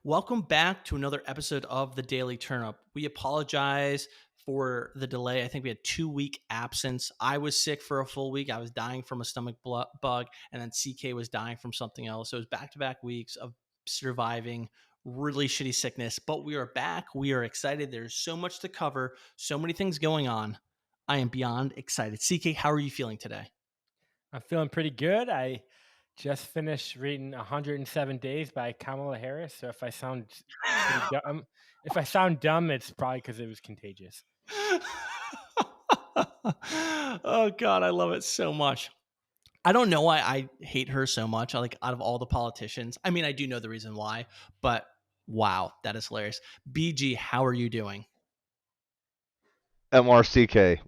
Welcome back to another episode of the Daily Turnup. We apologize for the delay. I think we had 2-week absence. I was sick for a full week. I was dying from a stomach bug, and then CK was dying from something else. So it was back-to-back weeks of surviving really shitty sickness. But we are back. We are excited. There's so much to cover, so many things going on. I am beyond excited. CK, how are you feeling today? I'm feeling pretty good. I just finished reading 107 Days by Kamala Harris. So if I sound pretty dumb, it's probably because it was contagious. Oh God, I love it so much. I don't know why I hate her so much. Out of all the politicians. I mean, I do know the reason why, but wow, that is hilarious. BG, how are you doing? MRCK,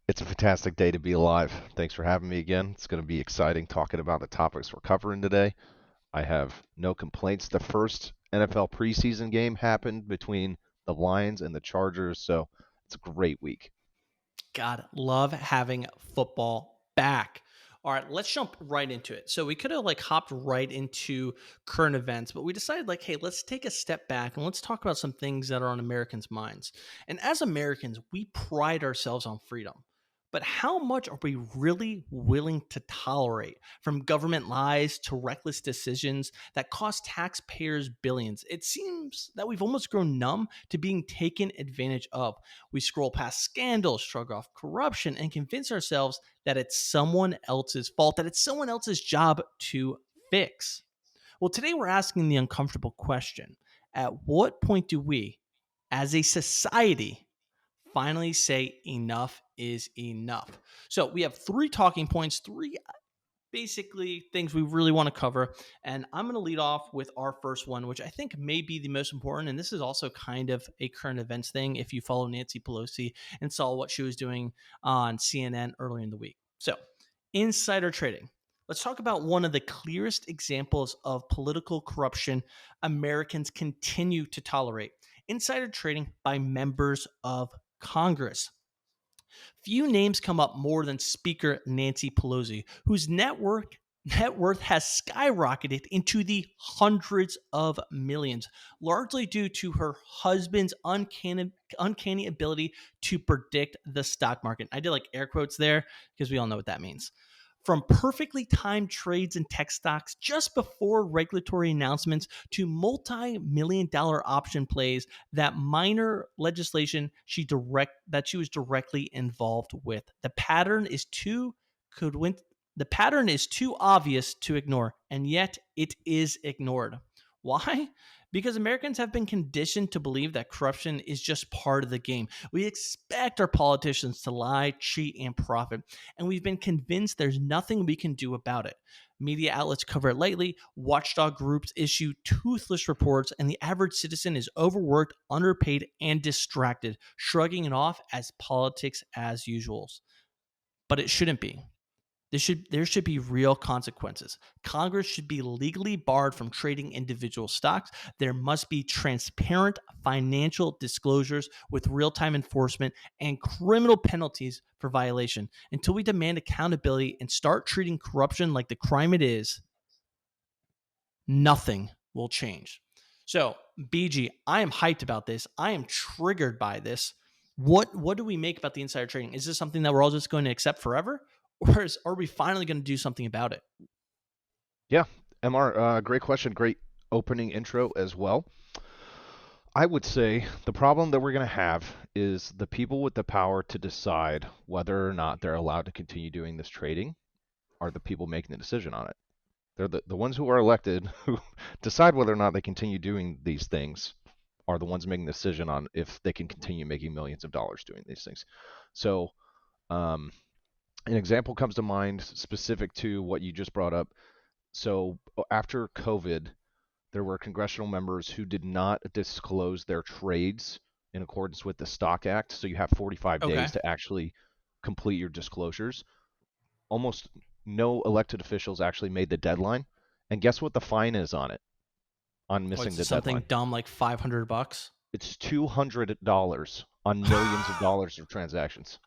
it's a fantastic day to be alive. Thanks for having me again. It's going to be exciting talking about the topics we're covering today. I have no complaints. The first NFL preseason game happened between the Lions and the Chargers, so it's a great week. God, love having football back. All right, let's jump right into it. So we could have hopped right into current events, but we decided hey, let's take a step back and let's talk about some things that are on Americans' minds. And as Americans, we pride ourselves on freedom. But how much are we really willing to tolerate, from government lies to reckless decisions that cost taxpayers billions? It seems that we've almost grown numb to being taken advantage of. We scroll past scandals, shrug off corruption, and convince ourselves that it's someone else's fault, that it's someone else's job to fix. Well, today we're asking the uncomfortable question: at what point do we, as a society, finally say enough is enough? So we have 3 talking points, 3 basically things we really want to cover. And I'm going to lead off with our first one, which I think may be the most important. And this is also kind of a current events thing if you follow Nancy Pelosi and saw what she was doing on CNN earlier in the week. So, insider trading. Let's talk about one of the clearest examples of political corruption Americans continue to tolerate: insider trading by members of Congress. Few names come up more than Speaker Nancy Pelosi, whose net worth has skyrocketed into the hundreds of millions, largely due to her husband's uncanny ability to predict the stock market. I did air quotes there because we all know what that means. From perfectly timed trades in tech stocks just before regulatory announcements to multi-million-dollar option plays that minor legislation that she was directly involved with. The pattern is too obvious to ignore, and yet it is ignored. Why? Because Americans have been conditioned to believe that corruption is just part of the game. We expect our politicians to lie, cheat, and profit, and we've been convinced there's nothing we can do about it. Media outlets cover it lightly, watchdog groups issue toothless reports, and the average citizen is overworked, underpaid, and distracted, shrugging it off as politics as usual. But it shouldn't be. There should be real consequences. Congress should be legally barred from trading individual stocks. There must be transparent financial disclosures with real-time enforcement and criminal penalties for violation. Until we demand accountability and start treating corruption like the crime it is, nothing will change. So, BG, I am hyped about this. I am triggered by this. What do we make about the insider trading? Is this something that we're all just going to accept forever? Or are we finally going to do something about it? Yeah, MR, great question. Great opening intro as well. I would say the problem that we're going to have is the people with the power to decide whether or not they're allowed to continue doing this trading are the people making the decision on it. They're the ones who are elected who decide whether or not they continue doing these things are the ones making the decision on if they can continue making millions of dollars doing these things. So an example comes to mind specific to what you just brought up. So after COVID, there were congressional members who did not disclose their trades in accordance with the Stock Act. So you have 45 days to actually complete your disclosures. Almost no elected officials actually made the deadline. And guess what the fine is on it? On missing the something deadline. dumb like $500. It's $200 on millions of dollars of transactions.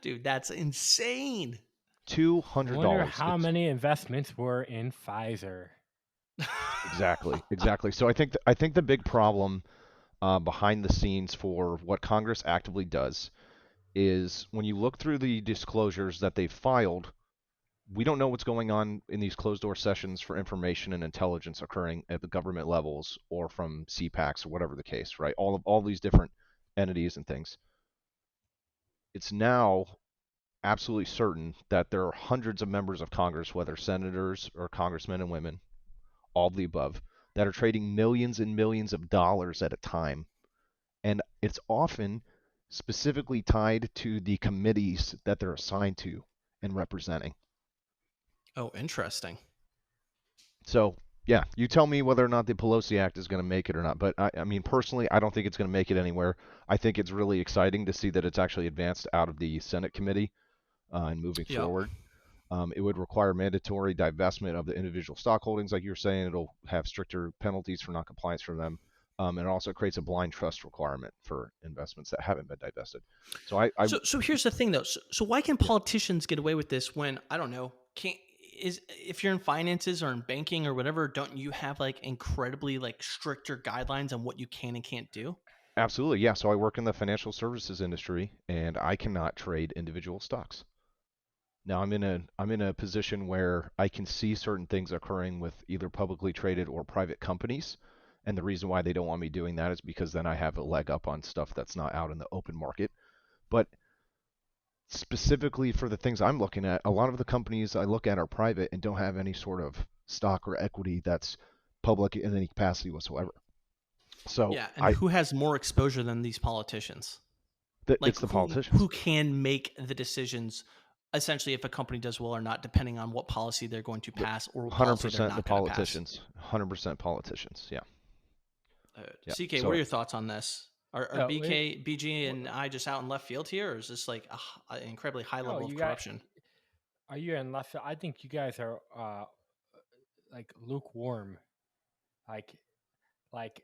Dude, that's insane. $200. I wonder how many investments were in Pfizer. Exactly, exactly. So I think the big problem behind the scenes for what Congress actively does is when you look through the disclosures that they've filed, we don't know what's going on in these closed door sessions for information and intelligence occurring at the government levels or from CPACs or whatever the case, right? All these different entities and things. It's now absolutely certain that there are hundreds of members of Congress, whether senators or congressmen and women, all of the above, that are trading millions and millions of dollars at a time. And it's often specifically tied to the committees that they're assigned to and representing. Oh, interesting. So, yeah, you tell me whether or not the Pelosi Act is going to make it or not. But I mean, personally, I don't think it's going to make it anywhere. I think it's really exciting to see that it's actually advanced out of the Senate committee and moving Yep. forward. It would require mandatory divestment of the individual stock holdings, like you were saying. It'll have stricter penalties for noncompliance from them. And it also creates a blind trust requirement for investments that haven't been divested. So So here's the thing though. So why can yeah, politicians get away with this when I don't know? Can't is if you're in finances or in banking or whatever, don't you have like incredibly like stricter guidelines on what you can and can't do? absolutely. Yeah. So I work in the financial services industry, and I cannot trade individual stocks. Now I'm in a position where I can see certain things occurring with either publicly traded or private companies. And the reason why they don't want me doing that is because then I have a leg up on stuff that's not out in the open market. But specifically for the things I'm looking at, a lot of the companies I look at are private and don't have any sort of stock or equity that's public in any capacity whatsoever. So Yeah, and who has more exposure than these politicians? Like it's the who politicians. can make the decisions essentially if a company does well or not, depending on what policy they're going to The pass or what policy they're 100% the not going to pass. politicians. 100% politicians. Yeah. Yeah. CK, what are So your thoughts on this? Are Oh, BG, wh- and I just out in left field here, or is this like an incredibly high no, level of you got. corruption? Are you in left field? I think you guys are like lukewarm. Like, like,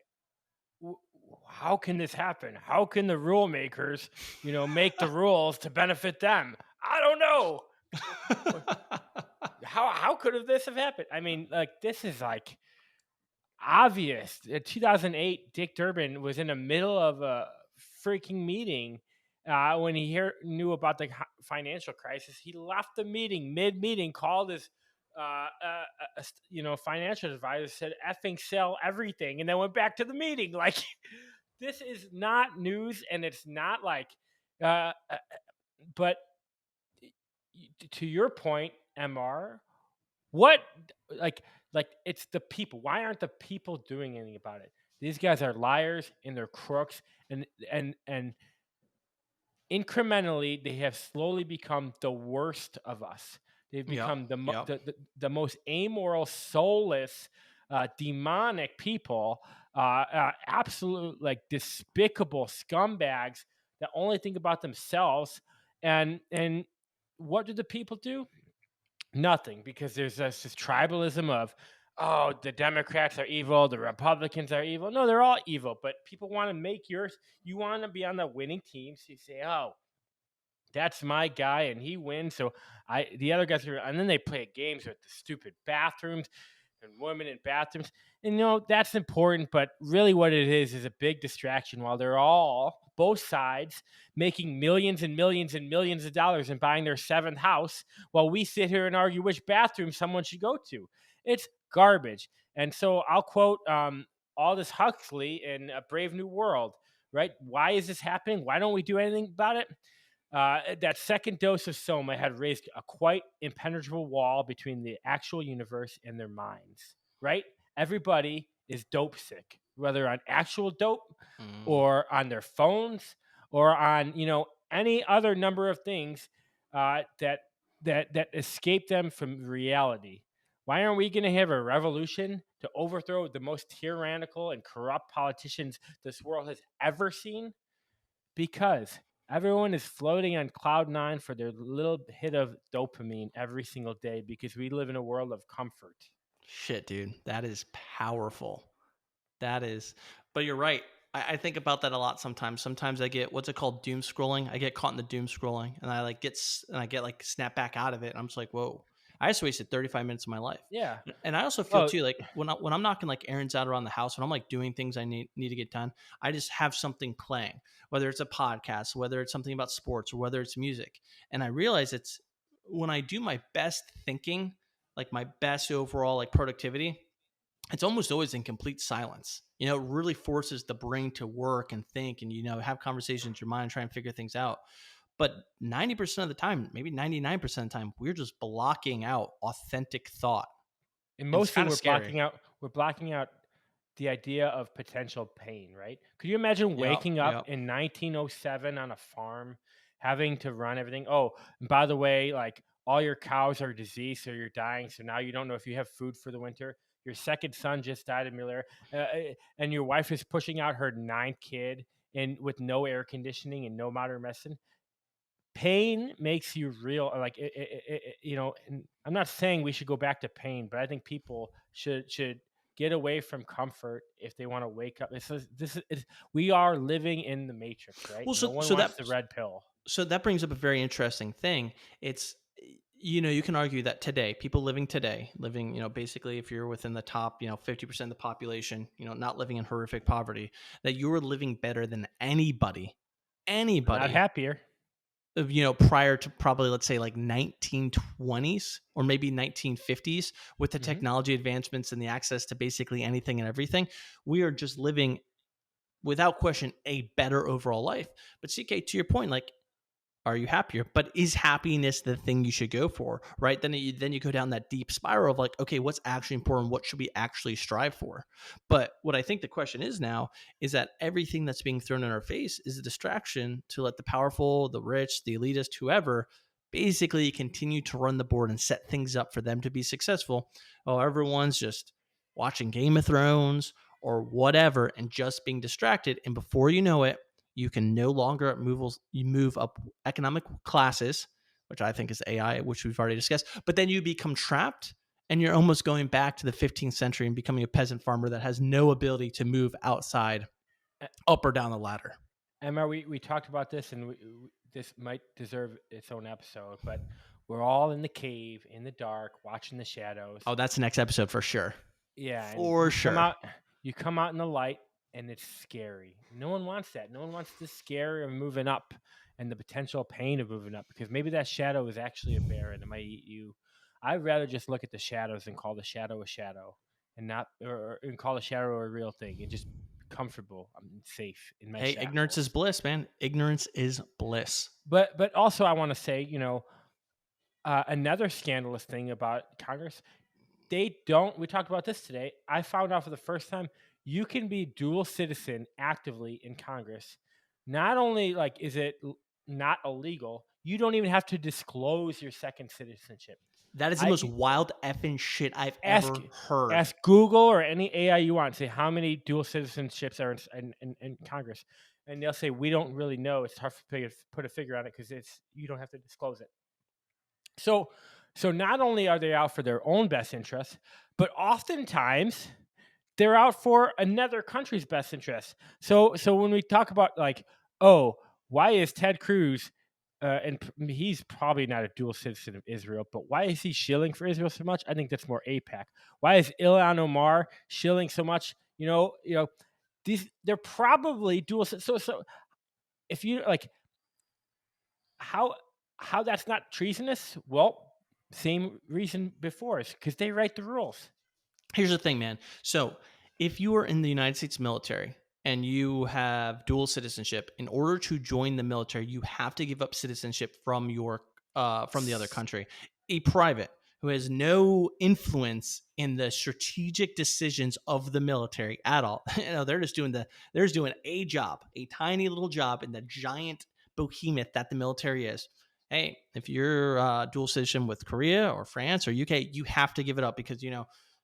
how can this happen? How can the rule makers, make the rules to benefit them? I don't know. How could this have happened? I mean, like, this is like obvious. In 2008, Dick Durbin was in the middle of a freaking meeting when he knew about the financial crisis. He left the meeting mid-meeting, called his financial advisor, said effing sell everything, and then went back to the meeting. Like, this is not news, and it's not like but to your point, Mr, what like it's the people. Why aren't the people doing anything about it? These guys are liars and they're crooks, and incrementally they have slowly become the worst of us. They've Yep. become Yep. the most amoral, soulless, demonic people, absolute like despicable scumbags that only think about themselves. And what do the people do? Nothing, because there's this tribalism of, oh, the Democrats are evil, the Republicans are evil. No, they're all evil, but people want to make yours. You want to be on the winning team, so you say, oh, that's my guy and he wins. So the other guys are, and then they play games with the stupid bathrooms and women in bathrooms. And that's important, but really what it is a big distraction while they're all both sides making millions and millions and millions of dollars and buying their seventh house while we sit here and argue which bathroom someone should go to. It's garbage. And so I'll quote Aldous Huxley in A Brave New World, right? Why is this happening? Why don't we do anything about it? That second dose of soma had raised a quite impenetrable wall between the actual universe and their minds, right? Everybody is dope sick, whether on actual dope Mm. or on their phones or on, any other number of things that escape them from reality. Why aren't we going to have a revolution to overthrow the most tyrannical and corrupt politicians this world has ever seen? Because everyone is floating on cloud nine for their little hit of dopamine every single day because we live in a world of comfort. Shit, dude, that is powerful. That is, but you're right. I think about that a lot sometimes. Sometimes I get what's it called, doom scrolling. I get caught in the doom scrolling, and I like and I get like snapped back out of it. And I'm just like, whoa. I just wasted 35 minutes of my life. Yeah. And I also feel Oh, too, like when I'm knocking like errands out around the house, when I'm like doing things I need to get done, I just have something playing, whether it's a podcast, whether it's something about sports, or whether it's music. And I realize it's when I do my best thinking, like my best overall like productivity, it's almost always in complete silence. It really forces the brain to work and think and, have conversations in your mind, try and figure things out. But 90% of the time, maybe 99% of the time, we're just blocking out authentic thought. and And it's mostly kind of scary. we're blocking out the idea of potential pain, right? Could you imagine Yep. waking up Yep. in 1907 on a farm, having to run everything? Oh, and by the way, like all your cows are diseased, so you're dying. So now you don't know if you have food for the winter. Your second son just died of malaria, and your wife is pushing out her ninth kid, and with no air conditioning and no modern medicine. Pain makes you real, like and I'm not saying we should go back to pain, but I think people should get away from comfort if they want to wake up. We are living in the matrix, right? Well, No so one so wants that the red pill. so that brings up a very interesting thing. It's you can argue that today, people living, basically if you're within the top, 50% of the population, not living in horrific poverty, that you're living better than anybody, I'm not anybody happier. prior to probably, let's say, like 1920s or maybe 1950s, with the Hmm. technology advancements and the access to basically anything and everything. We are just living, without question, a better overall life. But CK, to your point, like, are you happier? But is happiness the thing you should go for? Right? Then you go down that deep spiral of like, okay, what's actually important? What should we actually strive for? But what I think the question is now is that everything that's being thrown in our face is a distraction to let the powerful, the rich, the elitist, whoever, basically continue to run the board and set things up for them to be successful. While everyone's just watching Game of Thrones or whatever and just being distracted. And before you know it, you can no longer move up economic classes, which I think is AI, which we've already discussed. But then you become trapped, and you're almost going back to the 15th century and becoming a peasant farmer that has no ability to move outside, up or down the ladder. Emma, we talked about this, and this might deserve its own episode, but we're all in the cave, in the dark, watching the shadows. Oh, that's the next episode for sure. Yeah, and For sure. You come out in the light, and it's scary. No one wants that. No one wants the scare of moving up and the potential pain of moving up, because maybe that shadow is actually a bear and it might eat you. I'd rather just look at the shadows and call the shadow a shadow, and not and call the shadow a real thing, and just comfortable. I'm safe in my Hey, shadow. ignorance is bliss, man. Ignorance is bliss. But also I want to say, another scandalous thing about Congress, they don't. We talked about this today. I found out for the first time you can be dual citizen actively in Congress. Not only like is it not illegal, you don't even have to disclose your second citizenship. That is the I most wild effing shit I've ask ever heard. ask Google or any AI you want. Say how many dual citizenships are in Congress, and they'll say we don't really know. It's hard to put a figure on it because you don't have to disclose it. So not only are they out for their own best interest, but oftentimes they're out for another country's best interest. So when we talk about like, oh, why is Ted Cruz, he's probably not a dual citizen of Israel, but why is he shilling for Israel so much? I think that's more APAC. Why is Ilhan Omar shilling so much? They're probably dual. So if you like, how that's not treasonous? Well, same reason before is because they write the rules. Here's the thing, man. So if you are in the United States military and you have dual citizenship, in order to join the military, you have to give up citizenship from the other country. A private who has no influence in the strategic decisions of the military at all. They're just doing a job, a tiny little job in the giant behemoth that the military is. Hey, if you're dual citizen with Korea or France or UK, you have to give it up because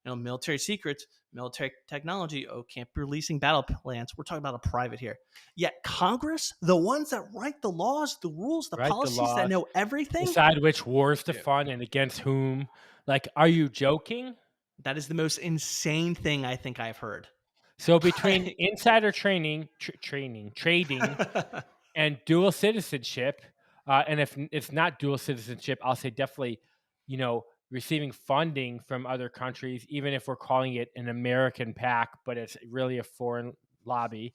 military secrets, military technology. Oh, can't be releasing battle plans. We're talking about a private here. Yet Congress, the ones that write the laws, the rules, the policies, that know everything, decide which wars to fund and against whom. Like, are you joking? That is the most insane thing I think I've heard. So between insider trading, and dual citizenship, and if it's not dual citizenship, I'll say definitely, receiving funding from other countries, even if we're calling it an American PAC, but it's really a foreign lobby.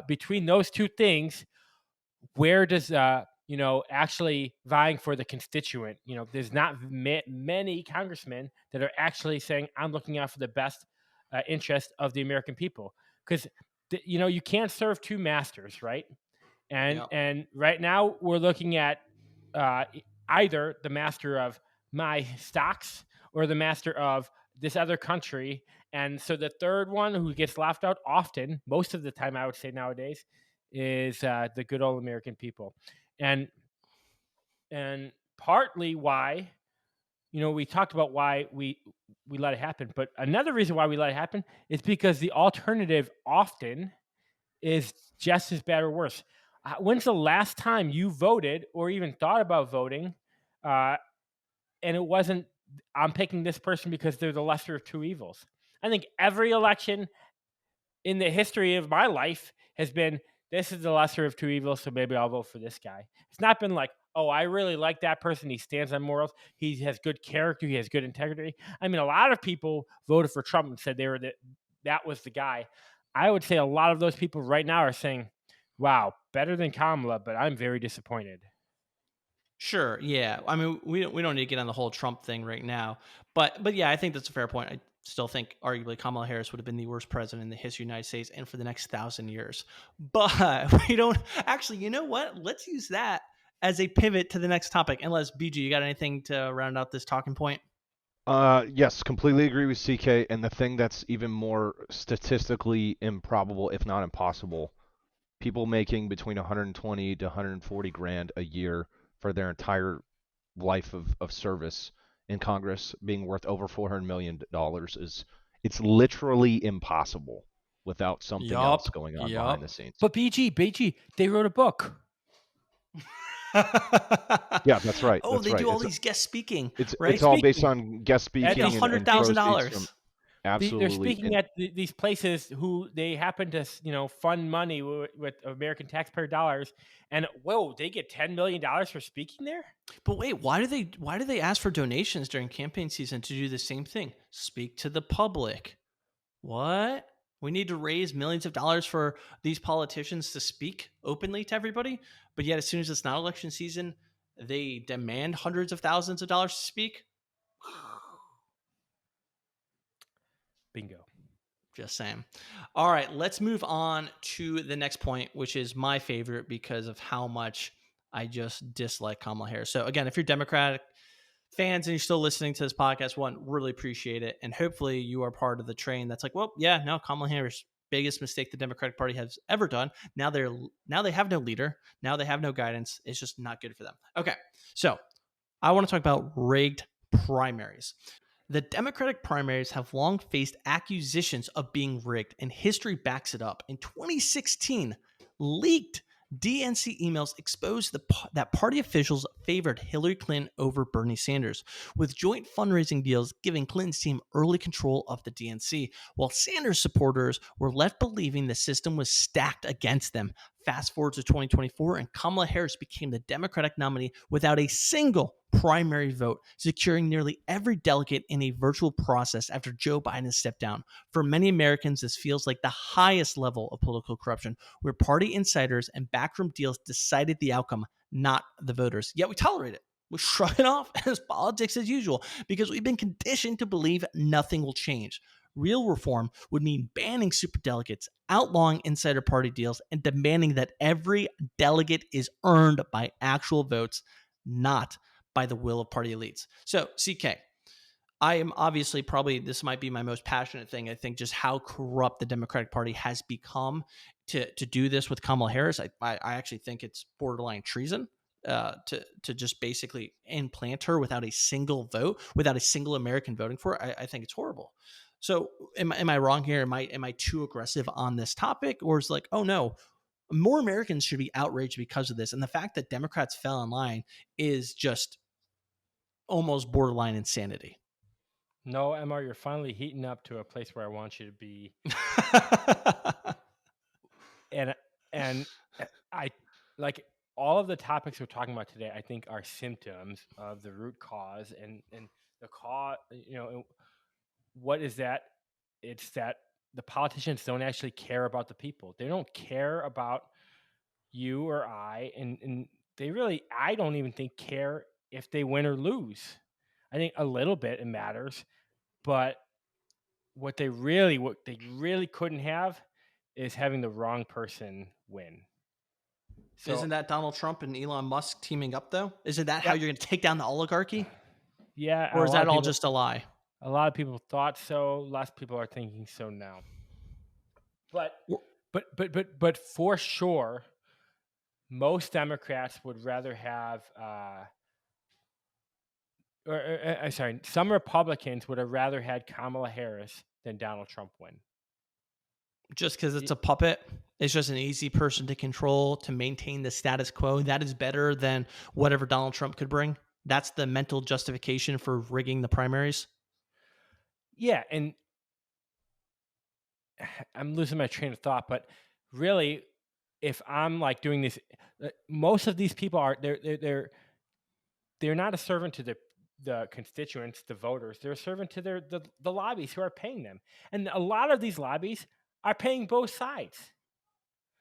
Between those two things, where does actually vying for the constituent? There's not many congressmen that are actually saying, I'm looking out for the best interest of the American people, because you can't serve two masters, right? and Yep. and right now we're looking at either the master of my stocks or the master of this other country. And so the third one, who gets left out often, most of the time I would say nowadays, is the good old American people. And partly why, we talked about why we let it happen, but another reason why we let it happen is because the alternative often is just as bad or worse. When's the last time you voted or even thought about voting, and it wasn't, I'm picking this person because they're the lesser of two evils? I think every election in the history of my life has been, this is the lesser of two evils, so maybe I'll vote for this guy. It's not been like, oh, I really like that person. He stands on morals. He has good character. He has good integrity. I mean, a lot of people voted for Trump and said that was the guy. I would say a lot of those people right now are saying, wow, better than Kamala, but I'm very disappointed. Sure. Yeah. I mean, we don't need to get on the whole Trump thing right now, but yeah, I think that's a fair point. I still think arguably Kamala Harris would have been the worst president in the history of the United States and for the next 1,000 years. But we don't actually. You know what? Let's use that as a pivot to the next topic. Unless BG, you got anything to round out this talking point? Yes, completely agree with CK. And the thing that's even more statistically improbable, if not impossible, people making between 120 to 140 grand a year for their entire life of service in Congress being worth over $400 million it's literally impossible without something else Yup. going on behind the Yup. scenes. But BG, they wrote a book. Yeah, that's right. Oh, That's they right. do all these guest speaking, It's right? all based Speaking on guest They at get speaking these, and $100,000. proceeds from they're absolutely. speaking at these places who they happen to, fund money with American taxpayer dollars, and whoa, they get $10 million for speaking there. But wait, why do they ask for donations during campaign season to do the same thing? Speak to the public. What? We need to raise millions of dollars for these politicians to speak openly to everybody, but yet as soon as it's not election season, they demand hundreds of thousands of dollars to speak? Bingo. Just saying. All right, let's move on to the next point, which is my favorite because of how much I just dislike Kamala Harris. So again, if you're Democratic fans and you're still listening to this podcast, one, really appreciate it. And hopefully you are part of the train that's like, well, yeah, no, Kamala Harris, biggest mistake the Democratic Party has ever done. Now they have no leader. Now they have no guidance. It's just not good for them. Okay. So I want to talk about rigged primaries. The Democratic primaries have long faced accusations of being rigged, and history backs it up. In 2016, leaked DNC emails exposed that party officials favored Hillary Clinton over Bernie Sanders, with joint fundraising deals giving Clinton's team early control of the DNC, while Sanders supporters were left believing the system was stacked against them. Fast forward to 2024, and Kamala Harris became the Democratic nominee without a single primary vote, securing nearly every delegate in a virtual process after Joe Biden stepped down. For many Americans, this feels like the highest level of political corruption, where party insiders and backroom deals decided the outcome, not the voters. Yet we tolerate it. We shrug it off as politics as usual because we've been conditioned to believe nothing will change. Real reform would mean banning superdelegates, outlawing insider party deals, and demanding that every delegate is earned by actual votes, not by the will of party elites. So, CK, I am obviously probably, this might be my most passionate thing. I think just how corrupt the Democratic Party has become to do this with Kamala Harris. I actually think it's borderline treason. To just basically implant her without a single vote, without a single American voting for it, I think it's horrible. So am I wrong here? Am I too aggressive on this topic, or is like, oh no, more Americans should be outraged because of this, and the fact that Democrats fell in line is just almost borderline insanity. No, Emma, you're finally heating up to a place where I want you to be. and and I like all of the topics we're talking about today. I think are symptoms of the root cause and the cause, what is that? It's that the politicians don't actually care about the people. They don't care about you or I, and they really, I don't even think care if they win or lose. I think a little bit it matters, but what they really couldn't have is having the wrong person win. So Isn't that Donald Trump and Elon Musk teaming up, though? Isn't that how yeah, you're going to take down the oligarchy? yeah, Or is that all just a lie? a lot of people thought so. Lots of people are thinking so now. But Wh- but for sure, most Democrats would rather have, sorry, some Republicans would have rather had Kamala Harris than Donald Trump win. Just because it's a puppet, it's just an easy person to control to maintain the status quo. That is better than whatever Donald Trump could bring. That's the mental justification for rigging the primaries. Yeah, and I'm losing my train of thought, but really, if I'm like doing this, most of these people are they're not a servant to the constituents, the voters. They're a servant to the lobbies who are paying them, and a lot of these lobbies are paying both sides.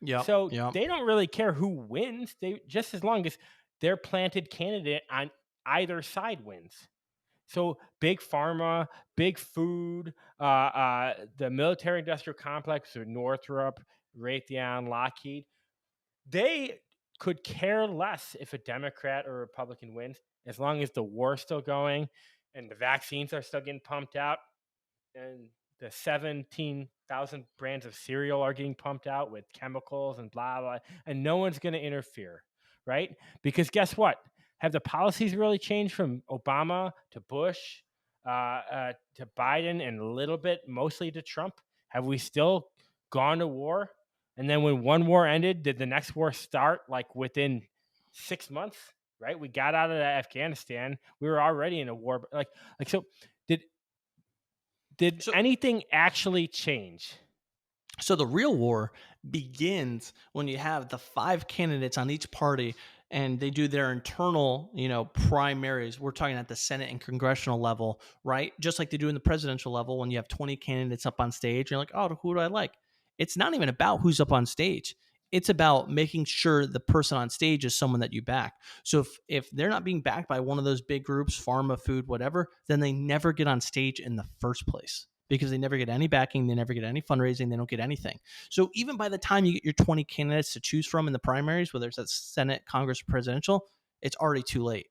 Yep. So Yep. they don't really care who wins. They just, as long as their planted candidate on either side wins. So big pharma, big food, the military industrial complex, so Northrop, Raytheon, Lockheed, they could care less if a Democrat or Republican wins, as long as the war's still going and the vaccines are still getting pumped out and the 17,000 brands of cereal are getting pumped out with chemicals and blah, blah, and no one's going to interfere, right? Because guess what? Have the policies really changed from Obama to Bush to Biden and a little bit mostly to Trump? Have we still gone to war? And then when one war ended, did the next war start like within 6 months? Right? We got out of Afghanistan. We were already in a war. So did So- anything actually change? So the real war begins when you have the 5 candidates on each party and they do their internal, primaries. We're talking at the Senate and congressional level, right? Just like they do in the presidential level when you have 20 candidates up on stage. You're like, oh, who do I like? It's not even about who's up on stage. It's about making sure the person on stage is someone that you back. So if they're not being backed by one of those big groups, pharma, food, whatever, then they never get on stage in the first place because they never get any backing, they never get any fundraising, they don't get anything. So even by the time you get your 20 candidates to choose from in the primaries, whether it's at Senate, Congress, or presidential, it's already too late.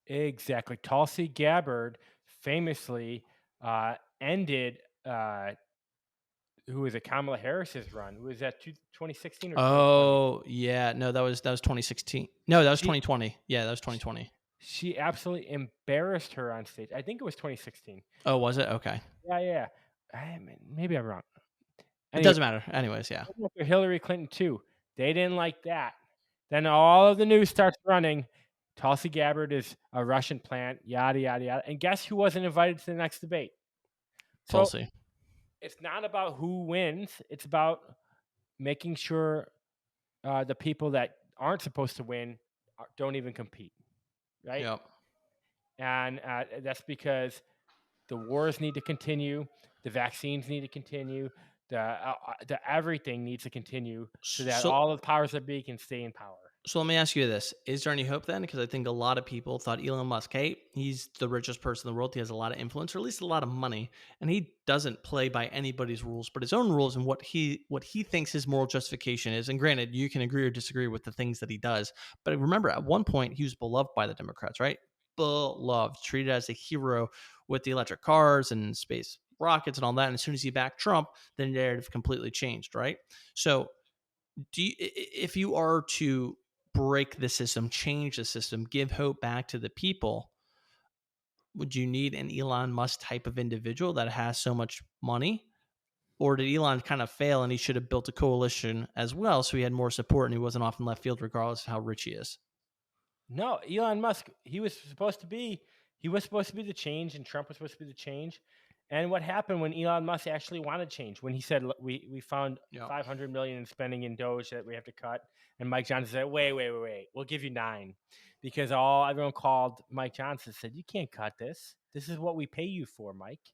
Exactly. Tulsi Gabbard famously ended who was it, Kamala Harris's run. Was that 2016 or 2020? Oh, yeah. No, that was 2016. No, that was 2020. Yeah, that was 2020. She absolutely embarrassed her on stage. I think it was 2016. Oh, was it? Okay. Yeah. Maybe I'm wrong. It doesn't matter. Anyways, yeah. Hillary Clinton too. They didn't like that. Then all of the news starts running. Tulsi Gabbard is a Russian plant, yada, yada, yada. And guess who wasn't invited to the next debate? So Tulsi. it's not about who wins. It's about making sure the people that aren't supposed to win don't even compete, right? Yep. And that's because the wars need to continue. The vaccines need to continue. The everything needs to continue so that all of the powers that be can stay in power. So let me ask you this. Is there any hope then? Because I think a lot of people thought Elon Musk, hey, he's the richest person in the world. He has a lot of influence, or at least a lot of money. And he doesn't play by anybody's rules, but his own rules and what he thinks his moral justification is. And granted, you can agree or disagree with the things that he does. But remember, at one point, he was beloved by the Democrats, right? Beloved, treated as a hero with the electric cars and space rockets and all that. And as soon as he backed Trump, the narrative completely changed, right? So if you are to break the system, change the system, give hope back to the people, would you need an Elon Musk type of individual that has so much money? Or did Elon kind of fail and he should have built a coalition as well so he had more support and he wasn't off in left field regardless of how rich he is? No, Elon Musk, he was supposed to be the change, and Trump was supposed to be the change. And what happened when Elon Musk actually wanted change? When he said, "Look, we found Yeah. 500 million in spending in Doge that we have to cut," and Mike Johnson said, "Wait, we'll give you 9," because everyone called Mike Johnson and said, "You can't cut this. This is what we pay you for, Mike."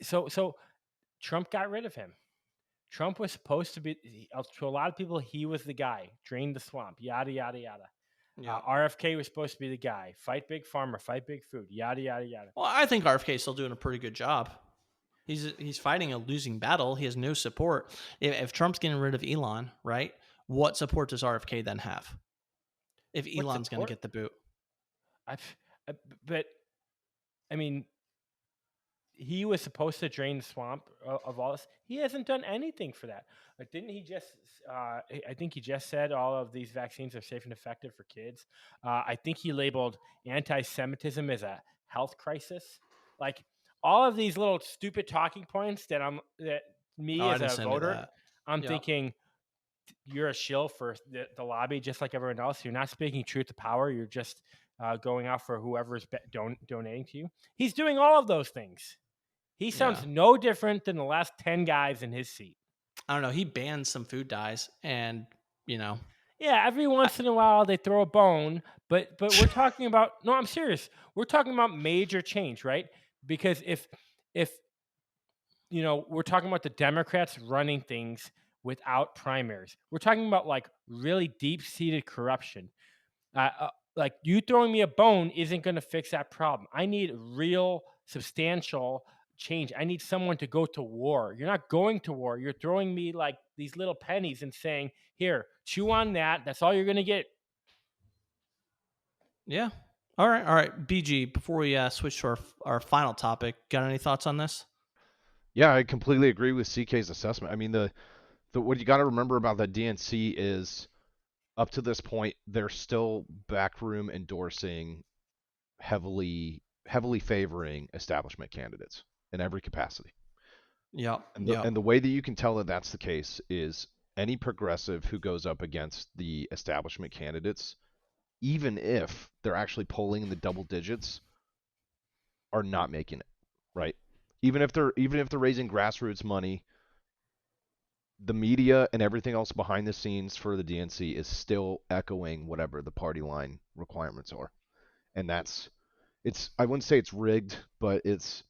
So Trump got rid of him. Trump was supposed to be, to a lot of people, he was the guy. Drain the swamp. Yada yada yada. Yeah. RFK was supposed to be the guy. Fight big pharma. Fight big food. Yada yada yada. Well, I think RFK is still doing a pretty good job. He's fighting a losing battle. He has no support. If Trump's getting rid of Elon, right? What support does RFK then have? If What Elon's going to support? get the boot, But I mean, he was supposed to drain the swamp of all this. He hasn't done anything for that. Didn't he just? I think he just said all of these vaccines are safe and effective for kids. I think he labeled anti-Semitism as a health crisis. Like all of these little stupid talking points that me I as didn't a send you voter, that. I'm Yeah. thinking you're a shill for the lobby, just like everyone else. You're not speaking truth to power. You're just going out for whoever's donating to you. He's doing all of those things. He sounds no different than the last 10 guys in his seat. I don't know. He banned some food dyes, and Yeah, every once in a while they throw a bone, but we're talking about, no, I'm serious. We're talking about major change, right? Because if we're talking about the Democrats running things without primaries. We're talking about like really deep-seated corruption. Like you throwing me a bone isn't going to fix that problem. I need real, substantial change. I need someone to go to war. You're not going to war. You're throwing me like these little pennies and saying, "Here, chew on that. That's all you're going to get." Yeah. All right. BG, before we switch to our final topic, got any thoughts on this? Yeah, I completely agree with CK's assessment. I mean, the what you got to remember about the DNC is up to this point, they're still backroom endorsing heavily favoring establishment candidates in every capacity. Yeah. And the way that you can tell that that's the case is any progressive who goes up against the establishment candidates, even if they're actually polling in the double digits, are not making it, right? Even if they're raising grassroots money, the media and everything else behind the scenes for the DNC is still echoing whatever the party line requirements are. And I wouldn't say it's rigged, but it's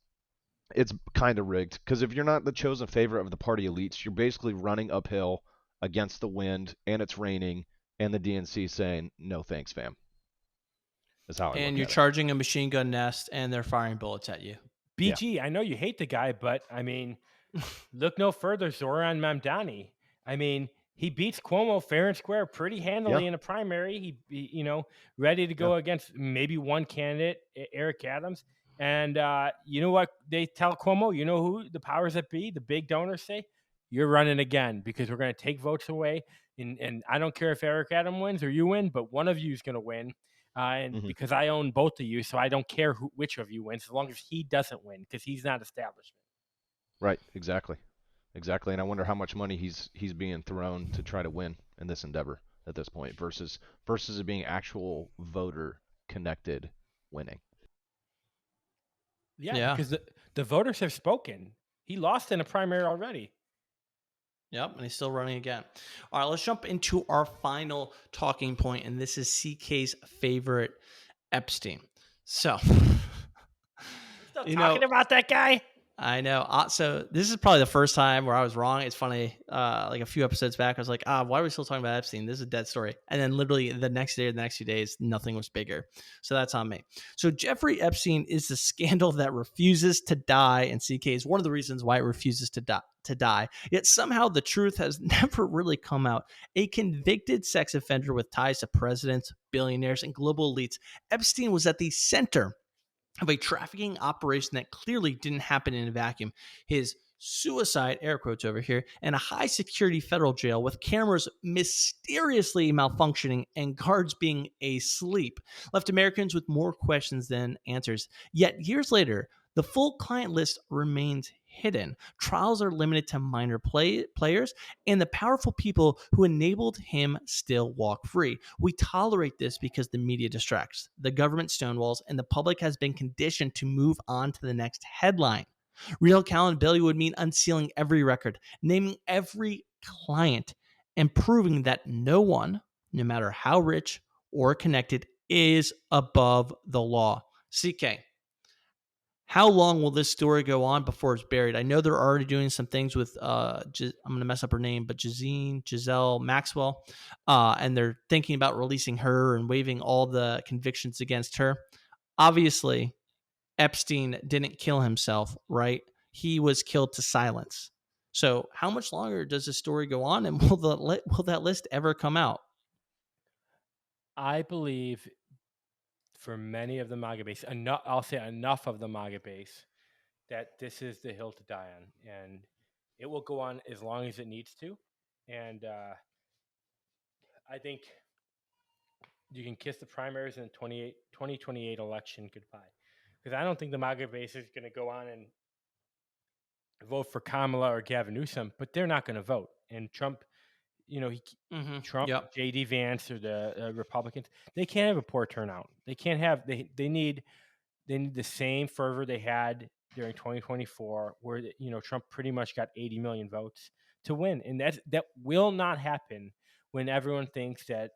kind of rigged, because if you're not the chosen favorite of the party elites, you're basically running uphill against the wind, and it's raining, and the DNC saying, "No thanks, fam." That's how I And look you're at it. charging a machine gun nest, and they're firing bullets at you. BG, I know you hate the guy, but I mean, look no further. Zoran Mamdani. I mean, he beats Cuomo fair and square pretty handily in a primary. He ready to go against maybe one candidate, Eric Adams. And you know what they tell Cuomo? You know who the powers that be, the big donors say? You're running again because we're going to take votes away. And I don't care if Eric Adams wins or you win, but one of you is going to win. Because I own both of you, so I don't care which of you wins, as long as he doesn't win, because he's not establishment. Right, exactly. And I wonder how much money he's being thrown to try to win in this endeavor at this point versus it being actual voter connected winning. Yeah. Because the voters have spoken. He lost in a primary already. Yep, and he's still running again. All right, let's jump into our final talking point, and this is CK's favorite, Epstein. So, still talking about that guy? I know. So this is probably the first time where I was wrong. It's funny. Like a few episodes back, I was like, why are we still talking about Epstein? This is a dead story. And then literally the next day or the next few days, nothing was bigger. So that's on me. So Jeffrey Epstein is the scandal that refuses to die. And CK is one of the reasons why it refuses to die. Yet somehow the truth has never really come out. A convicted sex offender with ties to presidents, billionaires, and global elites, Epstein was at the center of a trafficking operation that clearly didn't happen in a vacuum. His suicide, air quotes over here, in a high security federal jail with cameras mysteriously malfunctioning and guards being asleep left Americans with more questions than answers. Yet years later, the full client list remains hidden. Trials are limited to minor players, and the powerful people who enabled him still walk free. We tolerate this because the media distracts, the government stonewalls, and the public has been conditioned to move on to the next headline. Real accountability would mean unsealing every record, naming every client, and proving that no one, no matter how rich or connected, is above the law. CK, how long will this story go on before it's buried? I know they're already doing some things with I'm going to mess up her name, but Giselle Maxwell, and they're thinking about releasing her and waiving all the convictions against her. Obviously, Epstein didn't kill himself, right? He was killed to silence. So, how much longer does this story go on, and will that list ever come out? I believe for many of the MAGA base, I'll say enough of the MAGA base, that this is the hill to die on, and it will go on as long as it needs to. And I think you can kiss the primaries in the 2028 election goodbye, because I don't think the MAGA base is going to go on and vote for Kamala or Gavin Newsom, but they're not going to vote. And Trump, Trump, Yep. J.D. Vance, or the Republicans, they can't have a poor turnout. They can't have. They need the same fervor they had during 2024, where Trump pretty much got 80 million votes to win, and that will not happen when everyone thinks that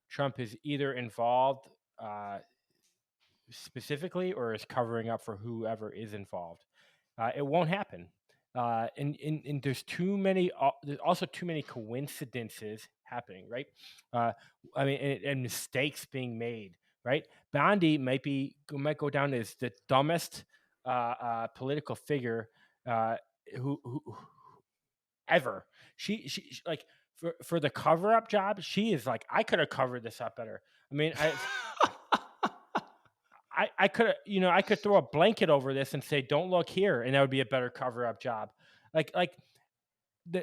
Trump is either involved specifically or is covering up for whoever is involved. It won't happen. And there's there's also too many coincidences happening, right? And mistakes being made, right? Bondi might go down as the dumbest political figure who ever. She like for the cover up job. She is like, I could have covered this up better. I mean, I could, I could throw a blanket over this and say, "Don't look here," and that would be a better cover-up job.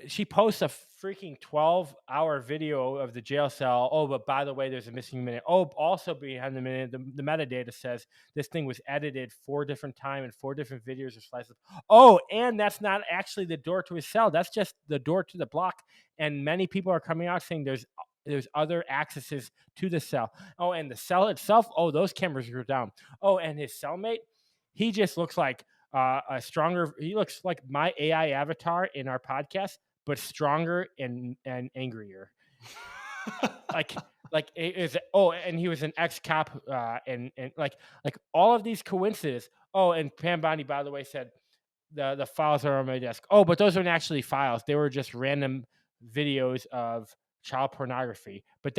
She posts a freaking 12-hour video of the jail cell. Oh, but by the way, there's a missing minute. Oh, also behind the minute, the metadata says this thing was edited 4 different times and 4 different videos or slices. Oh, and that's not actually the door to his cell. That's just the door to the block. And many people are coming out saying there's other accesses to the cell. Oh, and the cell itself, oh, those cameras are down. Oh, and his cellmate, he just looks like he looks like my AI avatar in our podcast, but stronger and angrier. And he was an ex-cop, and like all of these coincidences. Oh, and Pam Bondi, by the way, said the files are on my desk. Oh, but those aren't actually files. They were just random videos of child pornography, but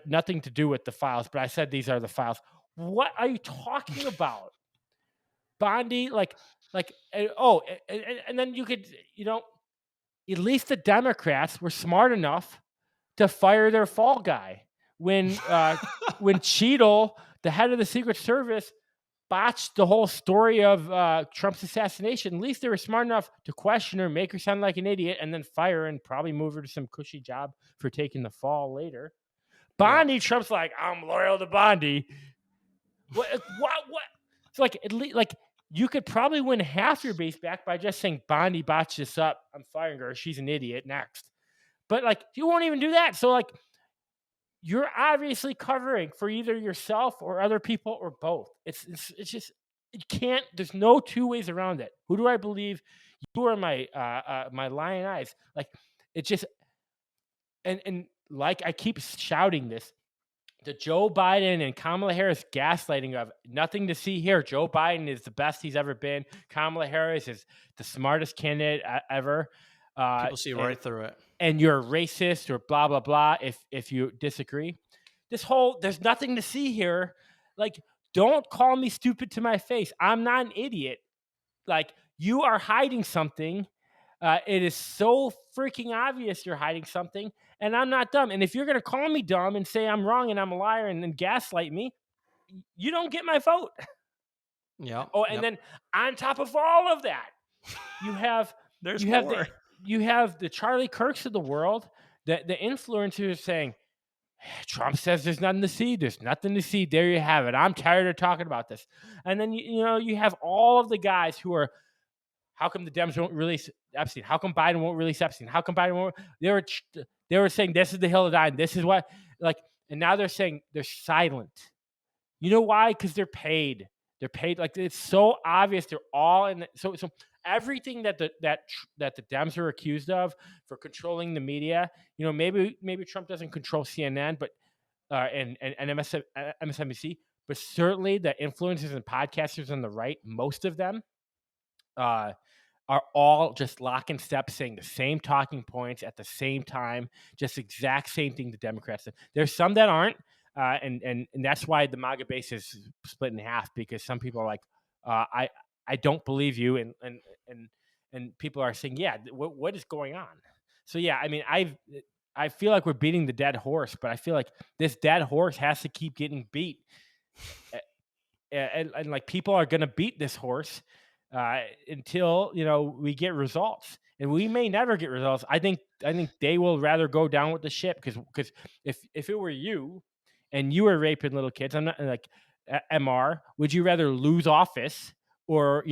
nothing to do with the files. But I said these are the files. What are you talking about, Bondi? And then you could, at least the Democrats were smart enough to fire their fall guy when Cheadle, the head of the Secret Service, botched the whole story of Trump's assassination. At least they were smart enough to question her, make her sound like an idiot, and then fire her and probably move her to some cushy job for taking the fall later. Bondi, yeah. Trump's like, I'm loyal to Bondi. What? It's like, at least, like, you could probably win half your base back by just saying Bondi botched this up. I'm firing her. She's an idiot. Next. But like, you won't even do that. So like, you're obviously covering for either yourself or other people or both. It's just, you can't. There's no 2 ways around it. Who do I believe? You are my my lion eyes. Like, it's just, and like I keep shouting this, the Joe Biden and Kamala Harris gaslighting of nothing to see here. Joe Biden is the best he's ever been. Kamala Harris is the smartest candidate ever. People see right through it. And you're racist or blah, blah, blah if you disagree. There's nothing to see here. Like, don't call me stupid to my face. I'm not an idiot. Like, you are hiding something. It is so freaking obvious you're hiding something, and I'm not dumb. And if you're going to call me dumb and say I'm wrong and I'm a liar and then gaslight me, you don't get my vote. Yeah. Oh, and then on top of all of that, you have you have the Charlie Kirks of the world, the influencers saying, Trump says there's nothing to see. There's nothing to see. There you have it. I'm tired of talking about this. And then you have all of the guys who are, how come the Dems won't release Epstein? How come Biden won't release Epstein? How come Biden won't? They were saying this is the hill to die. This is what, like, and now they're saying they're silent. You know why? Because they're paid. They're paid like it's so obvious. They're all in. So everything that the Dems are accused of for controlling the media. Maybe Trump doesn't control CNN, but and MSNBC, but certainly the influencers and podcasters on the right, most of them, uh, are all just lock and step saying the same talking points at the same time, just exact same thing the Democrats do. There's some that aren't, and that's why the MAGA base is split in half, because some people are like, I don't believe you, and people are saying, yeah, what is going on? So yeah, I mean, I feel like we're beating the dead horse, but I feel like this dead horse has to keep getting beat, and like people are going to beat this horse until we get results, and we may never get results. I think they will rather go down with the ship, because if it were you and you were raping little kids, I'm not like MR, would you rather lose office or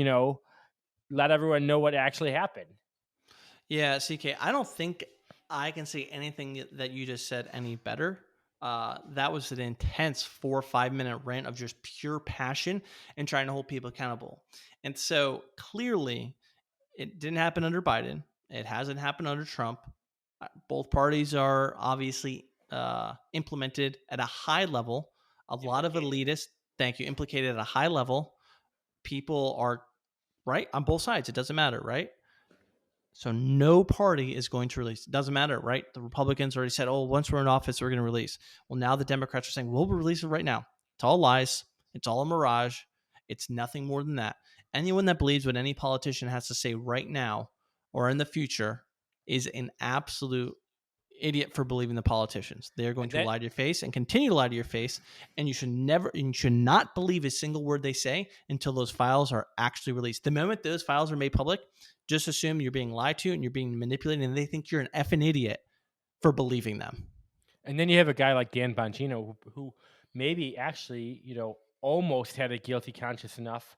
let everyone know what actually happened? Yeah, CK, I don't think I can say anything that you just said any better. That was an intense 4 or 5 minute rant of just pure passion and trying to hold people accountable. And so clearly, it didn't happen under Biden. It hasn't happened under Trump. Both parties are obviously implemented at a high level. A lot of elitists, thank you, implicated at a high level. People are right on both sides. It doesn't matter, right? So no party is going to release. It doesn't matter, right? The Republicans already said, oh, once we're in office, we're going to release. Well, now the Democrats are saying, we'll release it right now. It's all lies. It's all a mirage. It's nothing more than that. Anyone that believes what any politician has to say right now or in the future is an absolute idiot for believing the politicians. They are going to lie to your face and continue to lie to your face. And you should not believe a single word they say until those files are actually released. The moment those files are made public, just assume you're being lied to and you're being manipulated, and they think you're an effing idiot for believing them. And then you have a guy like Dan Bongino who maybe actually, almost had a guilty conscience enough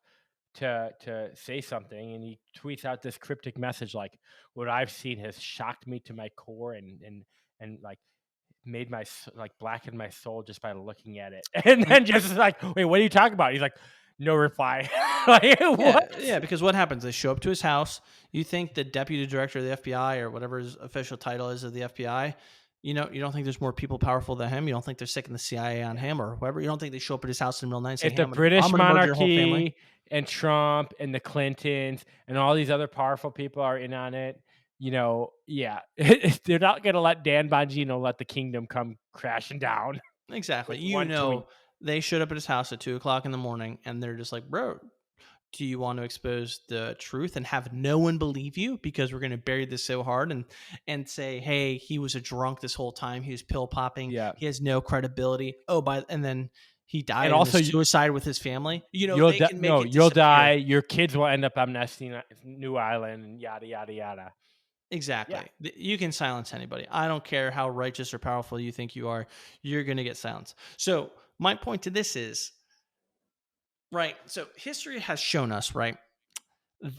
to say something, and he tweets out this cryptic message like, what I've seen has shocked me to my core, and like made my like blackened my soul just by looking at it. And then just like, wait, what are you talking about? He's like, no reply. Like, what? Yeah, because what happens? They show up to his house. You think the deputy director of the FBI or whatever his official title is of the FBI, you don't think there's more people powerful than him? You don't think they're sticking the CIA on him or whoever? You don't think they show up at his house in the middle of the night and say, If the hey, British I'm gonna murder your whole family? monarchy and Trump and the Clintons and all these other powerful people are in on it, yeah, they're not going to let Dan Bongino let the kingdom come crashing down. Exactly. Tweet. They showed up at his house at 2:00 in the morning, and they're just like, bro, do you want to expose the truth and have no one believe you because we're going to bury this so hard and say, hey, he was a drunk this whole time. He was pill popping. Yeah. He has no credibility. And then he died And in also a suicide with his family. You'll die. Your kids will end up amnesty New Island and yada, yada, yada. Exactly. Yeah. You can silence anybody. I don't care how righteous or powerful you think you are. You're going to get silenced. So my point to this is, right, so history has shown us, right,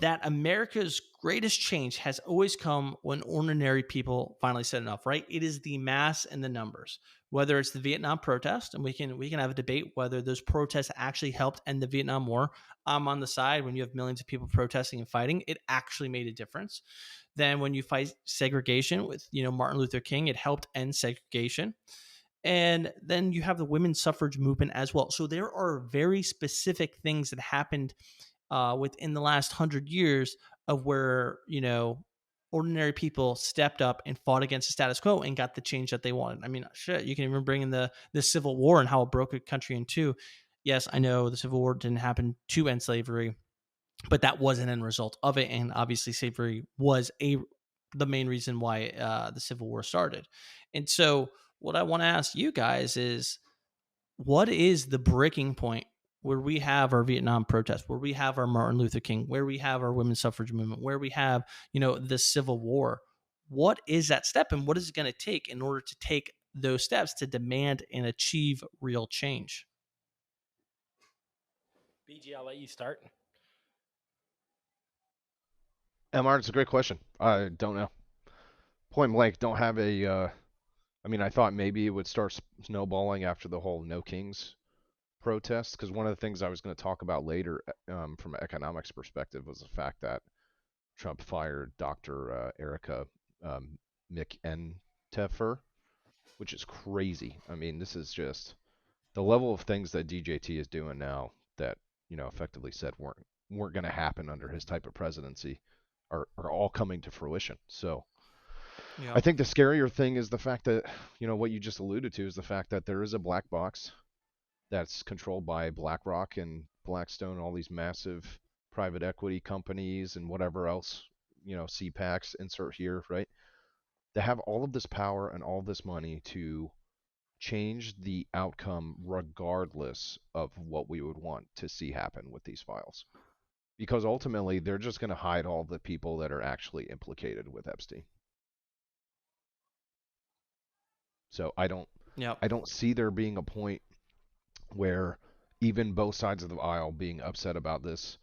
that America's greatest change has always come when ordinary people finally said enough, right? It is the mass and the numbers. Whether it's the Vietnam protest, and we can have a debate whether those protests actually helped end the Vietnam War. I'm on the side when you have millions of people protesting and fighting, it actually made a difference. Then when you fight segregation with, Martin Luther King, it helped end segregation. And then you have the women's suffrage movement as well. So there are very specific things that happened within the last 100 years of where, ordinary people stepped up and fought against the status quo and got the change that they wanted. I mean, shit, you can even bring in the Civil War and how it broke a country in two. Yes, I know the Civil War didn't happen to end slavery, but that was an end result of it. And obviously slavery was the main reason why the Civil War started. And so what I want to ask you guys is, what is the breaking point where we have our Vietnam protests, where we have our Martin Luther King, where we have our women's suffrage movement, where we have, the Civil War? What is that step, and what is it going to take in order to take those steps to demand and achieve real change? BG, I'll let you start. MR, it's a great question. I don't know. Point blank, don't have I thought maybe it would start snowballing after the whole No Kings protests, because one of the things I was going to talk about later from an economics perspective was the fact that Trump fired Dr. Erica McEnteffer, which is crazy. I mean, this is just the level of things that DJT is doing now that, effectively said weren't going to happen under his type of presidency are all coming to fruition. So Yeah. I think the scarier thing is the fact that, what you just alluded to is the fact that there is a black box that's controlled by BlackRock and Blackstone, all these massive private equity companies and whatever else, CPACs, insert here, right? They have all of this power and all of this money to change the outcome regardless of what we would want to see happen with these files. Because ultimately, they're just going to hide all the people that are actually implicated with Epstein. So I don't see there being a point where even both sides of the aisle being upset about this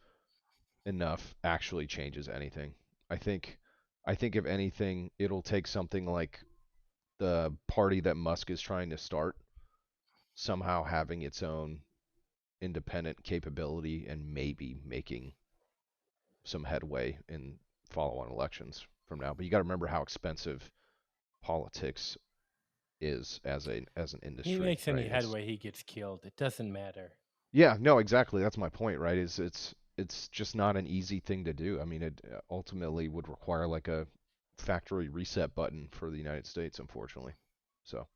enough actually changes anything. I think if anything, it'll take something like the party that Musk is trying to start somehow having its own independent capability and maybe making some headway in follow-on elections from now. But you got to remember how expensive politics is as an industry. He makes any right? headway, he gets killed. It doesn't matter. Yeah, no, exactly. That's my point, right? It's just not an easy thing to do. I mean, it ultimately would require like a factory reset button for the United States, unfortunately. So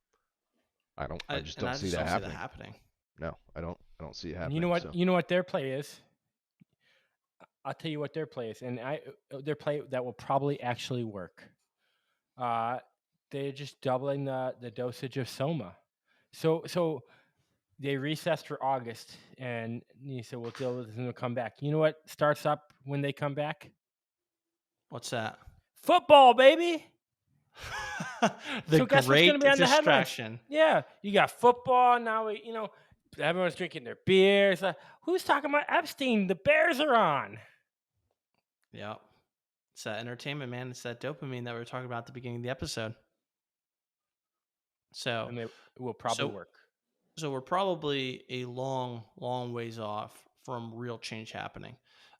I just don't see that happening. No, I don't see it happening. And you know what? So. You know what their play is. I'll tell you what their play is, and their play that will probably actually work. They're just doubling the dosage of Soma. So they recessed for August, and you said we'll deal with this and we'll come back. You know what starts up when they come back? What's that? Football, baby. The guess what's great gonna be on the headlines? distraction. Yeah, you got football now. Everyone's drinking their beers. Who's talking about Epstein? The Bears are on. Yeah, it's that entertainment, man. It's that dopamine that we were talking about at the beginning of the episode. So And it will probably work. So we're probably a long, long ways off from real change happening.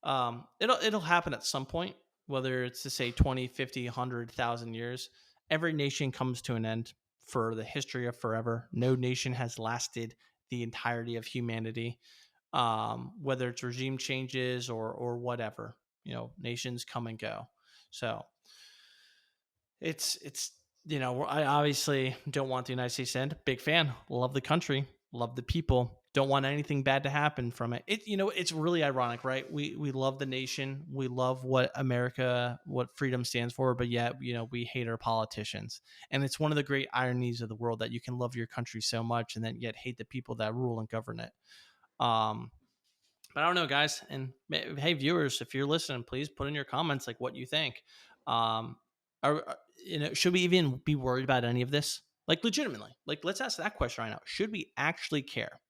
It'll happen at some point, whether it's to say 20, 50, 100,000 years. Every nation comes to an end for the history of forever. No nation has lasted the entirety of humanity, whether it's regime changes or whatever. Nations come and go. So it's I obviously don't want the United States to end. Big fan. Love the country. Love the people. Don't want anything bad to happen from it. It's really ironic, right? We love the nation. We love what freedom stands for, but yet, we hate our politicians. And it's one of the great ironies of the world that you can love your country so much and then yet hate the people that rule and govern it. But I don't know, guys. And hey, viewers, if you're listening, please put in your comments like what you think. Should we even be worried about any of this? Like, legitimately, let's ask that question right now. Should we actually care?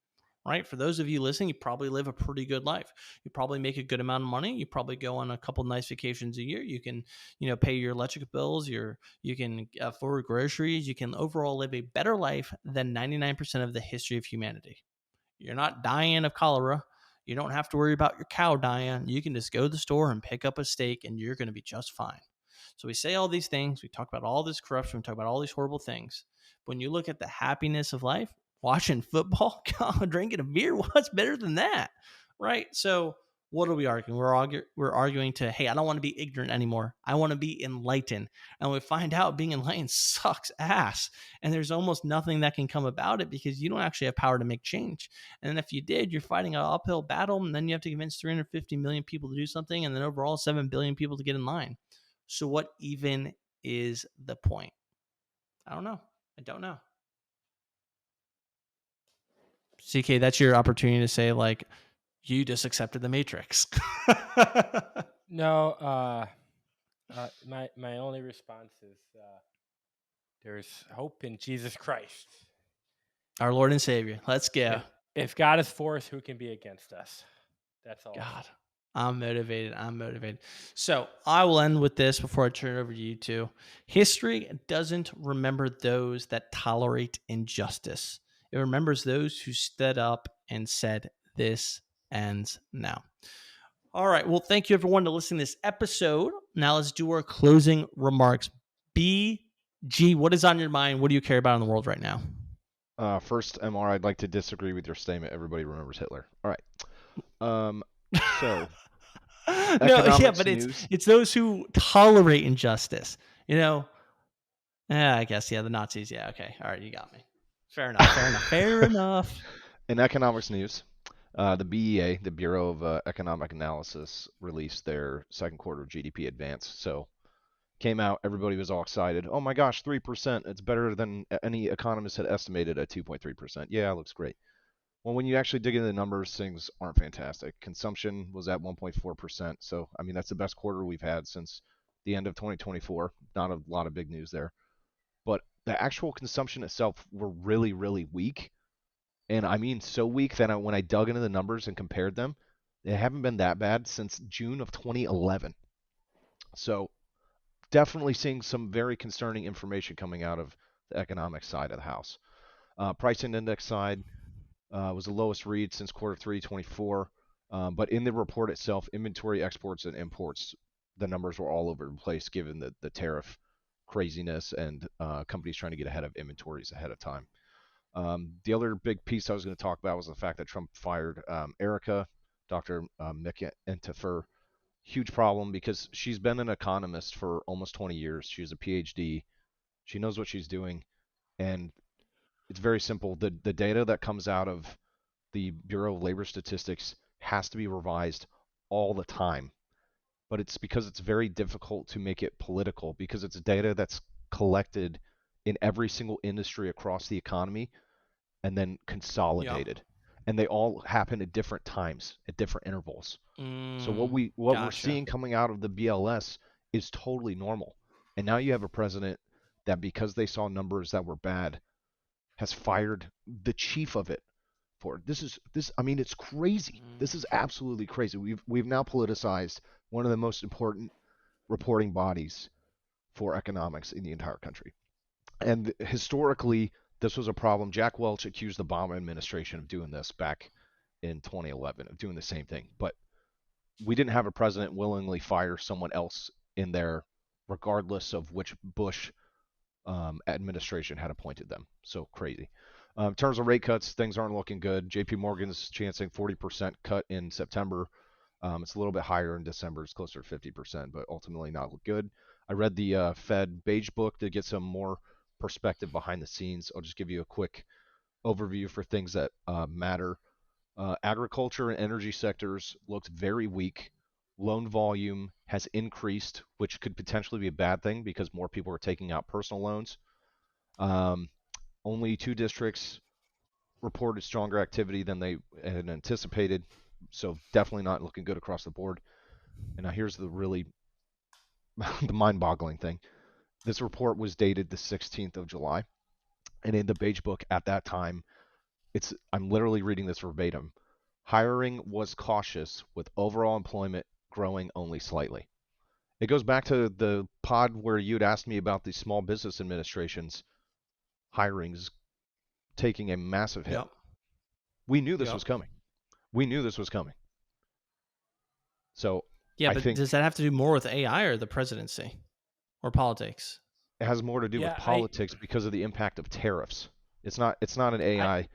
Right? For those of you listening, you probably live a pretty good life. You probably make a good amount of money. You probably go on a couple nice vacations a year. You can, pay your electric bills. You can afford groceries. You can overall live a better life than 99% of the history of humanity. You're not dying of cholera. You don't have to worry about your cow dying. You can just go to the store and pick up a steak and you're going to be just fine. So we say all these things. We talk about all this corruption. We talk about all these horrible things. When you look at the happiness of life, watching football, drinking a beer, what's better than that? Right? So what are we arguing? We're arguing to, hey, I don't want to be ignorant anymore. I want to be enlightened. And we find out being enlightened sucks ass. And there's almost nothing that can come about it because you don't actually have power to make change. And if you did, you're fighting an uphill battle. And then you have to convince 350 million people to do something. And then overall 7 billion people to get in line. So what even is the point? I don't know. CK, that's your opportunity to say, like, you just accepted the Matrix. No, my only response is there's hope in Jesus Christ, our Lord and Savior. Let's go. If God is for us, who can be against us? That's all. God, I'm motivated. So I will end with this before I turn it over to you two. History doesn't remember those that tolerate injustice. It remembers those who stood up and said, "This ends now." All right. Well, thank you everyone to listening to this episode. Now let's do our closing remarks. BG, what is on your mind? What do you care about in the world right now? First, MR, I'd like to disagree with your statement. Everybody remembers Hitler. All right. Um, so No, yeah, economics but news. it's those who tolerate injustice. You know, yeah, I guess, yeah, the Nazis. Yeah, okay. All right, you got me. Fair enough. Fair enough. Fair enough. In economics news, the BEA, the Bureau of Economic Analysis, released their second quarter GDP advance. So came out, everybody was all excited. Oh my gosh, 3%. It's better than any economist had estimated at 2.3%. Yeah, it looks great. Well, when you actually dig into the numbers, things aren't fantastic. Consumption was at 1.4%. So, I mean, that's the best quarter we've had since the end of 2024. Not a lot of big news there. But the actual consumption itself were really, really weak. And I mean, so weak that when I dug into the numbers and compared them, they haven't been that bad since June of 2011. So, definitely seeing some very concerning information coming out of the economic side of the house. Pricing index side was the lowest read since quarter three 24. But in the report itself, inventory exports and imports, the numbers were all over the place given the tariff craziness and companies trying to get ahead of inventories ahead of time. The other big piece I was going to talk about was the fact that Trump fired Erica, Dr. Mick Huge problem because she's been an economist for almost 20 years. She has a PhD. She knows what she's doing. And it's very simple. The data that comes out of the Bureau of Labor Statistics has to be revised all the time. But it's because it's very difficult to make it political because it's data that's collected in every single industry across the economy and then Yep. consolidated. And they all happen at different times, at different intervals. So what we're Gotcha. seeing coming out of the BLS is totally normal. And now you have a president that because they saw numbers that were bad has fired the chief of it for it. This I mean it's crazy. This is absolutely crazy. We've now politicized one of the most important reporting bodies for economics in the entire country. And historically this was a problem. Jack Welch accused the Obama administration of doing this back in 2011, of doing the same thing. But we didn't have a president willingly fire someone else in there, regardless of which Bush administration had appointed them. So crazy. In terms of rate cuts, things aren't looking good. JP Morgan's chancing 40% cut in September. It's a little bit higher in December. It's closer to 50%, but ultimately not good. I read the Fed Beige Book to get some more perspective behind the scenes. I'll just give you a quick overview for things that matter. Agriculture and energy sectors looked very weak. Loan volume has increased, which could potentially be a bad thing because more people are taking out personal loans. Um, Only two districts reported stronger activity than they had anticipated, so definitely not looking good across the board. And now here's the really the mind-boggling thing. This report was dated the 16th of July, and in the Beige Book at that time, I'm literally reading this verbatim. Hiring was cautious with overall employment growing only slightly. It goes back to the pod where you'd asked me about the small business administration's hirings taking a massive hit. Yep. We knew this Yep. was coming. We knew this was coming. So Yeah, I but think does that have to do more with AI or the presidency or politics? it has more to do with Yeah, politics because of the impact of tariffs. It's not an I AI.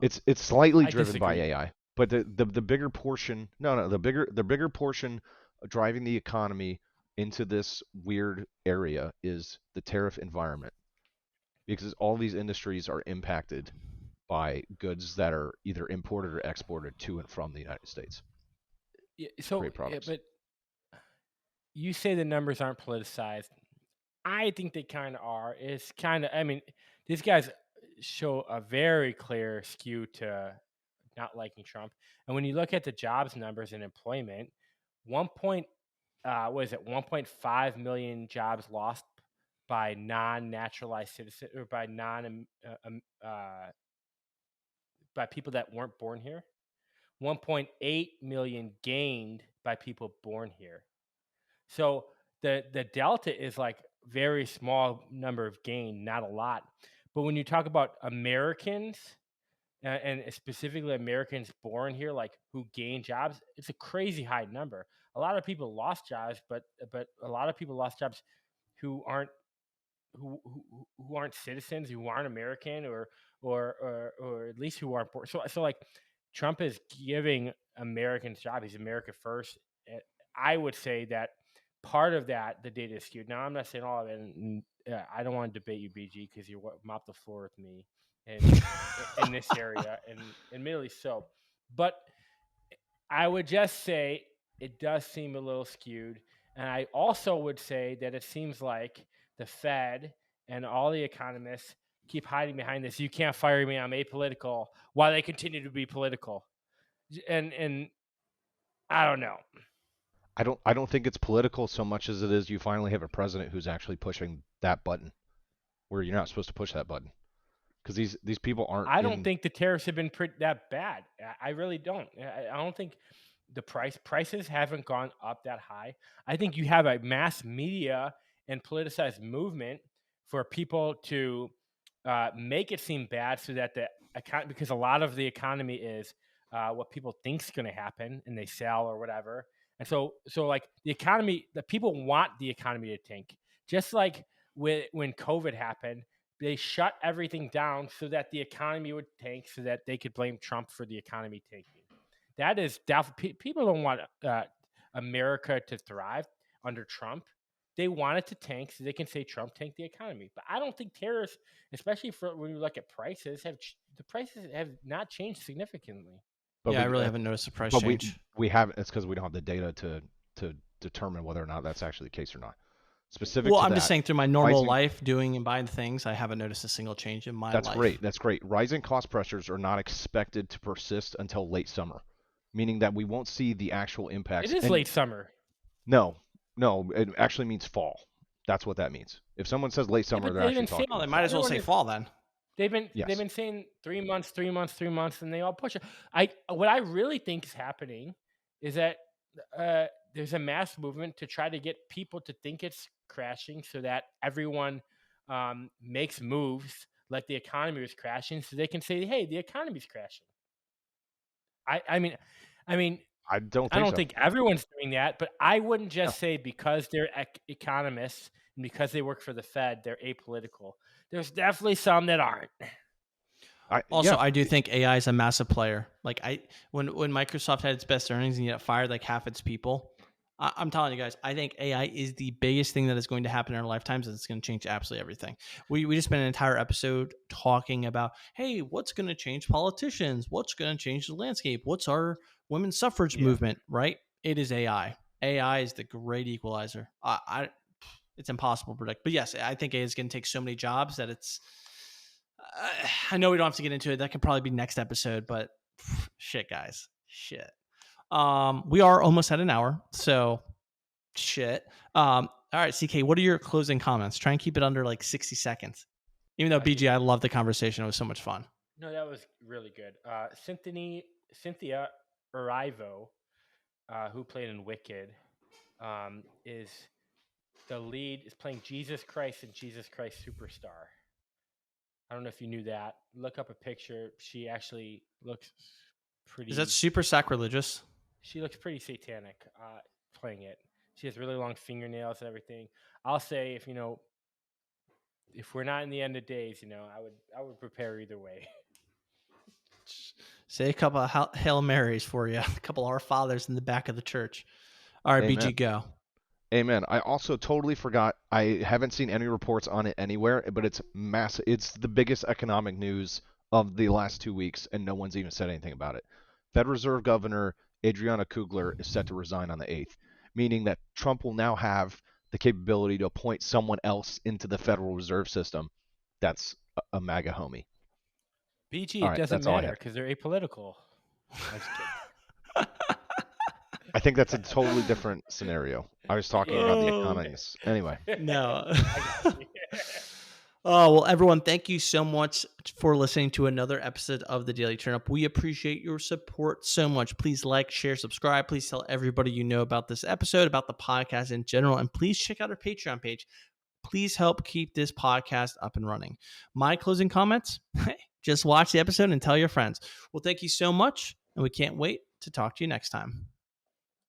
It's slightly I driven by disagree. AI, but the bigger portion, no, the bigger portion driving the economy into this weird area is the tariff environment because all these industries are impacted by goods that are either imported or exported to and from the United States Yeah, to create products. but you say the numbers aren't politicized. I think they kind of are. It's kind of, I mean, these guys show a very clear skew to not liking Trump. And when you look at the jobs numbers and employment, one point, what is it, 1.5 million jobs lost by non-naturalized citizens or by by people that weren't born here. 1.8 million gained by people born here. So the delta is like very small number of gain, not a lot. But when you talk about Americans, and specifically Americans born here, like who gain jobs, it's a crazy high number. A lot of people lost jobs, but a lot of people lost jobs who aren't who aren't citizens, who aren't American, or at least who aren't born. So like Trump is giving Americans jobs. He's America first. I would say that part of that the data is skewed. Now I'm not saying all of it, and I don't want to debate you, BG, because you mop the floor with me in this area, and admittedly so. But I would just say it does seem a little skewed. And I also would say that it seems like the Fed and all the economists keep hiding behind this. You can't fire me, I'm apolitical, while they continue to be political. And I don't know. I don't think it's political so much as it is you finally have a president who's actually pushing that button where you're not supposed to push that button. Because these people aren't. I don't think the tariffs have been that bad. I really don't. I don't think the prices haven't gone up that high. I think you have a mass media and politicized movement for people to make it seem bad, so that because a lot of the economy is what people think's going to happen, and they sell or whatever. And so like the economy, the people want the economy to tank, just like when COVID happened. They shut everything down so that the economy would tank, so that they could blame Trump for the economy tanking. That is definitely, people don't want America to thrive under Trump. They want it to tank so they can say Trump tanked the economy. But I don't think tariffs, especially when you look at prices, the prices have not changed significantly. But I really haven't noticed a price change. We haven't. It's because we don't have the data to determine whether or not that's actually the case or not. I'm just saying through my normal life, doing and buying things, I haven't noticed a single change in my life. That's great. Rising cost pressures are not expected to persist until late summer, meaning that we won't see the actual impacts. It is late summer. No, it actually means fall. That's what that means. If someone says late summer, they're actually talking. They might as well say fall then. They've been saying 3 months, and they all push it. What I really think is happening is that there's a mass movement to try to get people to think it's crashing, so that everyone makes moves like the economy is crashing, so they can say, "Hey, the economy's crashing." I mean, I don't think everyone's doing that, but I wouldn't just say because they're economists and because they work for the Fed, they're apolitical. There's definitely some that aren't. I do think AI is a massive player. Like when Microsoft had its best earnings and yet fired like half its people, I'm telling you guys, I think AI is the biggest thing that is going to happen in our lifetimes, and it's going to change absolutely everything. We just spent an entire episode talking about, hey, what's going to change politicians? What's going to change the landscape? What's our women's suffrage movement, right? It is AI. AI is the great equalizer. It's impossible to predict. But yes, I think AI is going to take so many jobs that it's... I know we don't have to get into it. That can probably be next episode, but shit, guys. Shit. We are almost at an hour, so shit. All right, CK, what are your closing comments? Try and keep it under like 60 seconds. Even though BG, I love the conversation. It was so much fun. No, that was really good. Cynthia Erivo, who played in Wicked, is the lead, is playing Jesus Christ in Jesus Christ Superstar. I don't know if you knew that. Look up a picture. She actually looks pretty... Is that super sacrilegious? She looks pretty satanic playing it. She has really long fingernails and everything. I'll say if we're not in the end of days, I would prepare either way. Say a couple of Hail Marys for you. A couple of Our Fathers in the back of the church. All right, Amen. BG, go. Amen. I also totally forgot. I haven't seen any reports on it anywhere, but it's massive. It's the biggest economic news of the last 2 weeks, and no one's even said anything about it. Fed Reserve Governor Adriana Kugler is set to resign on the 8th, meaning that Trump will now have the capability to appoint someone else into the Federal Reserve System that's a MAGA homie. BG, it doesn't matter because they're apolitical. I'm just kidding. I think that's a totally different scenario. I was talking about the economists. Anyway. No. Oh, well, everyone, thank you so much for listening to another episode of the Daily Turnup. We appreciate your support so much. Please like, share, subscribe. Please tell everybody you know about this episode, about the podcast in general, and please check out our Patreon page. Please help keep this podcast up and running. My closing comments, Just watch the episode and tell your friends. Well, thank you so much, and we can't wait to talk to you next time.